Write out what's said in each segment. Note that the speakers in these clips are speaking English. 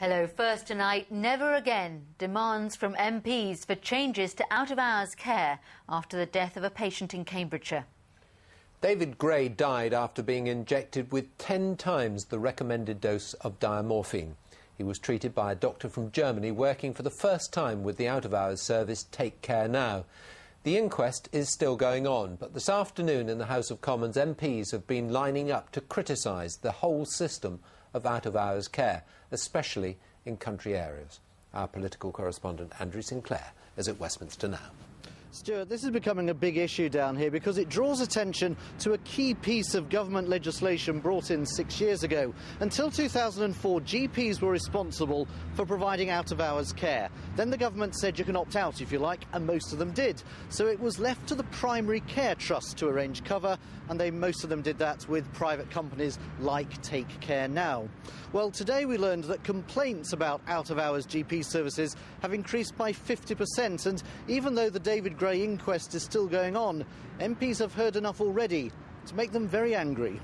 Hello, first tonight, never again. Demands from MPs for changes to out-of-hours care after the death of a patient in Cambridgeshire. David Gray died after being injected with 10 times the recommended dose of diamorphine. He was treated by a doctor from Germany working for the first time with the out-of-hours service Take Care Now. The inquest is still going on, but this afternoon in the House of Commons, MPs have been lining up to criticise the whole system of out-of-hours care, especially in country areas. Our political correspondent Andrew Sinclair is at Westminster now. Stuart, this is becoming a big issue down here because it draws attention to a key piece of government legislation brought in 6 years ago. Until 2004, GPs were responsible for providing out-of-hours care. Then the government said you can opt out if you like, and most of them did. So it was left to the primary care trust to arrange cover, and most of them did that with private companies like Take Care Now. Well, today we learned that complaints about out-of-hours GP services have increased by 50%, and even though the David Gray inquest is still going on, MPs have heard enough already to make them very angry.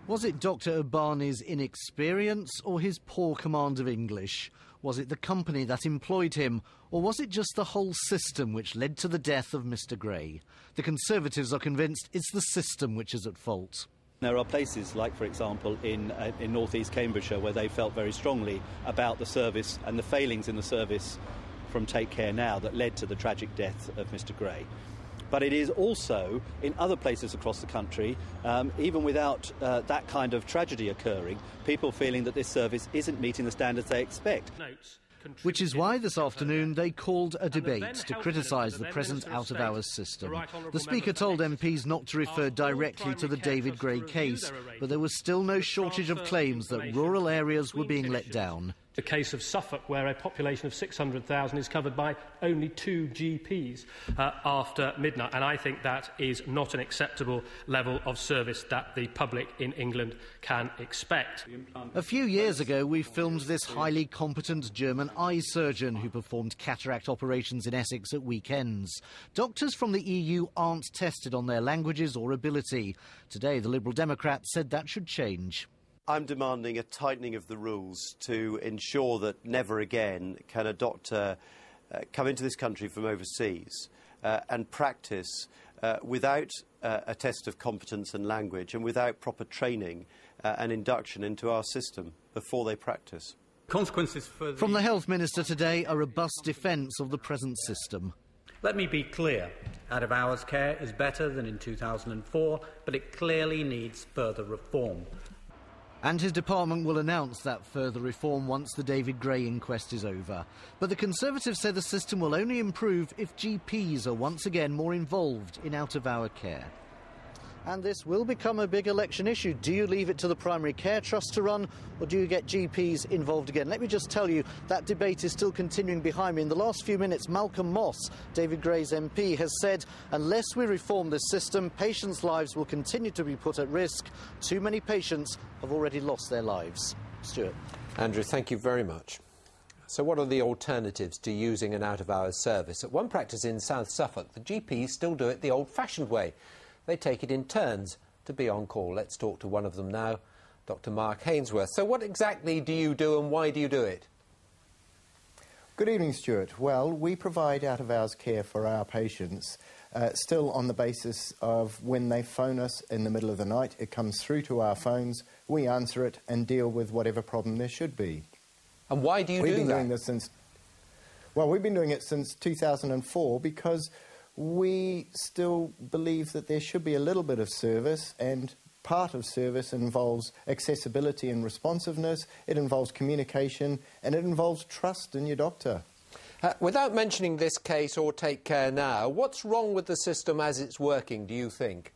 Was it Dr Urbani's inexperience or his poor command of English? Was it the company that employed him, or was it just the whole system which led to the death of Mr Gray? The Conservatives are convinced it's the system which is at fault. There are places like, for example, in north-east Cambridgeshire where they felt very strongly about the service and the failings in the service from Take Care Now that led to the tragic death of Mr Gray. But it is also in other places across the country, even without that kind of tragedy occurring, people feeling that this service isn't meeting the standards they expect. Which is why this afternoon they called a debate to criticise the present out-of-hours system. The Speaker told MPs not to refer directly to the David Gray case, but there was still no shortage of claims that rural areas were being let down. The case of Suffolk, where a population of 600,000 is covered by only 2 GPs after midnight. And I think that is not an acceptable level of service that the public in England can expect. A few years ago, we filmed this highly competent German eye surgeon who performed cataract operations in Essex at weekends. Doctors from the EU aren't tested on their languages or ability. Today, the Liberal Democrats said that should change. I'm demanding a tightening of the rules to ensure that never again can a doctor come into this country from overseas and practice without a test of competence and language and without proper training and induction into our system before they practice. Consequences From the Health Minister today, a robust defence of the present system. Let me be clear. Out-of-hours care is better than in 2004, but it clearly needs further reform. And his department will announce that further reform once the David Gray inquest is over. But the Conservatives say the system will only improve if GPs are once again more involved in out-of-hour care. And this will become a big election issue. Do you leave it to the primary care trust to run, or do you get GPs involved again? Let me just tell you, that debate is still continuing behind me. In the last few minutes, Malcolm Moss, David Gray's MP, has said, unless we reform this system, patients' lives will continue to be put at risk. Too many patients have already lost their lives. Stuart. Andrew, thank you very much. So what are the alternatives to using an out-of-hours service? At one practice in South Suffolk, the GPs still do it the old-fashioned way. They take it in turns to be on call. Let's talk to one of them now, Dr. Mark Hainsworth. So what exactly do you do and why do you do it? Good evening, Stuart. Well, we provide out-of-hours care for our patients still on the basis of when they phone us in the middle of the night. It comes through to our phones, we answer it and deal with whatever problem there should be. And why do you do that? We've been doing this since... Well, we've been doing it since 2004 because we still believe that there should be a little bit of service, and part of service involves accessibility and responsiveness, it involves communication, and it involves trust in your doctor. Without mentioning this case or Take Care Now, what's wrong with the system as it's working, do you think?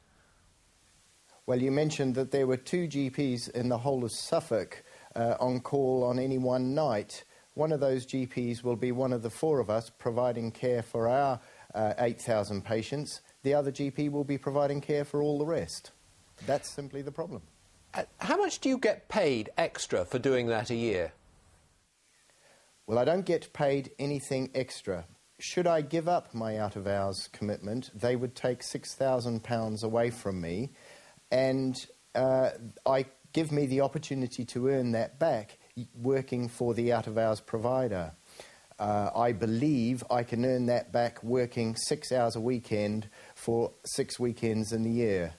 Well, you mentioned that there were 2 GPs in the whole of Suffolk on call on any one night. One of those GPs will be one of the 4 of us providing care for our 8,000 patients. The other GP will be providing care for all the rest. That's simply the problem. How much do you get paid extra for doing that a year? Well, I don't get paid anything extra. Should I give up my out-of-hours commitment, they would take £6,000 away from me, and give me the opportunity to earn that back working for the out-of-hours provider. I believe I can earn that back working 6 hours a weekend for 6 weekends in the year.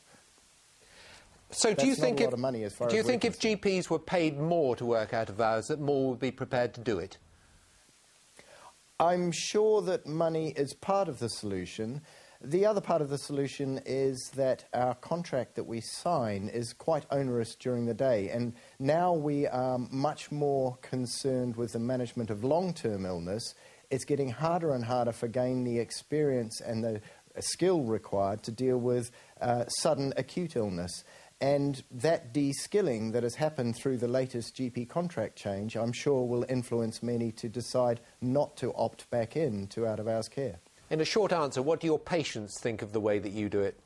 So do you think a lot of money as far do you as think if GPs were paid more to work out of hours, that more would be prepared to do it? I'm sure that money is part of the solution. The other part of the solution is that our contract that we sign is quite onerous during the day, and now we are much more concerned with the management of long-term illness. It's getting harder and harder for gaining the experience and the skill required to deal with sudden acute illness. And that de-skilling that has happened through the latest GP contract change, I'm sure will influence many to decide not to opt back in to out-of-hours care. In a short answer, what do your patients think of the way that you do it?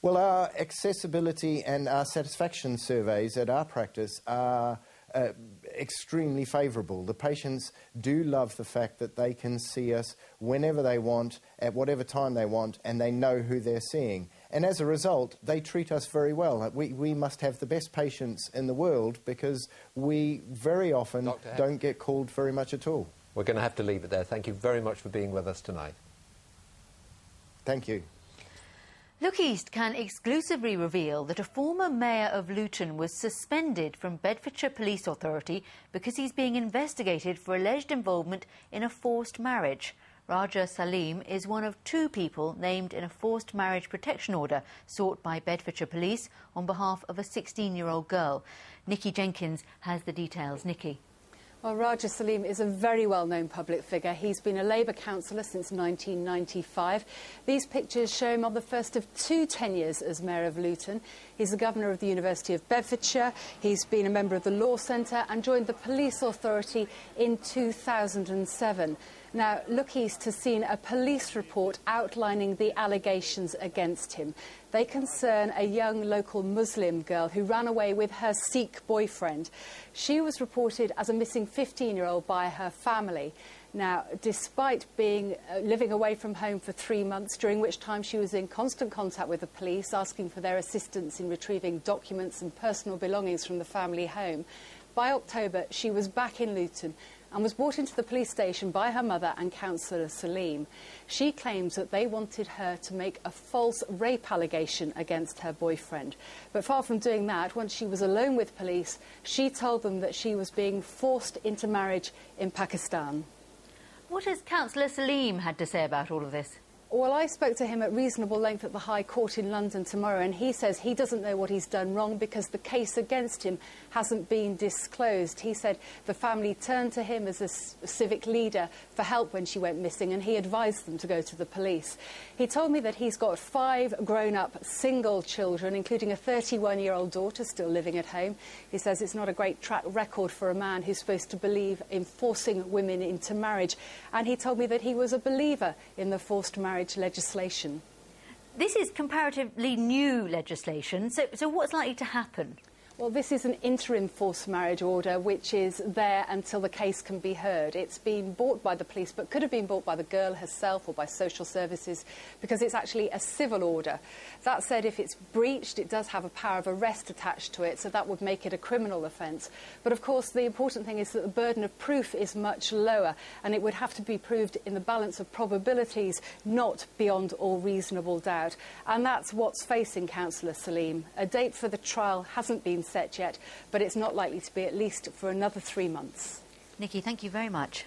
Well, our accessibility and our satisfaction surveys at our practice are extremely favourable. The patients do love the fact that they can see us whenever they want, at whatever time they want, and they know who they're seeing. And as a result, they treat us very well. We must have the best patients in the world because we very often don't get called very much at all. We're going to have to leave it there. Thank you very much for being with us tonight. Thank you. Look East can exclusively reveal that a former mayor of Luton was suspended from Bedfordshire Police Authority because he's being investigated for alleged involvement in a forced marriage. Raja Salim is one of 2 people named in a forced marriage protection order sought by Bedfordshire Police on behalf of a 16-year-old girl. Nikki Jenkins has the details. Nikki. Well, Raja Salim is a very well-known public figure. He's been a Labour councillor since 1995. These pictures show him on the first of 2 tenures as Mayor of Luton. He's the Governor of the University of Bedfordshire. He's been a member of the Law Centre and joined the Police Authority in 2007. Now, Look East has seen a police report outlining the allegations against him. They concern a young local Muslim girl who ran away with her Sikh boyfriend. She was reported as a missing 15-year-old by her family. Now, despite being living away from home for 3 months, during which time she was in constant contact with the police, asking for their assistance in retrieving documents and personal belongings from the family home, by October she was back in Luton and was brought into the police station by her mother and Councillor Salim. She claims that they wanted her to make a false rape allegation against her boyfriend. But far from doing that, once she was alone with police, she told them that she was being forced into marriage in Pakistan. What has Councillor Salim had to say about all of this? Well, I spoke to him at reasonable length at the High Court in London tomorrow, and he says he doesn't know what he's done wrong because the case against him hasn't been disclosed. He said the family turned to him as a civic leader for help when she went missing, and he advised them to go to the police. He told me that he's got 5 grown-up single children, including a 31-year-old daughter still living at home. He says it's not a great track record for a man who's supposed to believe in forcing women into marriage. And he told me that he was a believer in the forced marriage legislation. This is comparatively new legislation, so what's likely to happen? Well, this is an interim forced marriage order which is there until the case can be heard. It's been bought by the police but could have been bought by the girl herself or by social services because it's actually a civil order. That said, if it's breached, it does have a power of arrest attached to it, so that would make it a criminal offence. But of course, the important thing is that the burden of proof is much lower and it would have to be proved in the balance of probabilities, not beyond all reasonable doubt. And that's what's facing Councillor Salim. A date for the trial hasn't been set yet, but it's not likely to be at least for another 3 months. Nikki, thank you very much.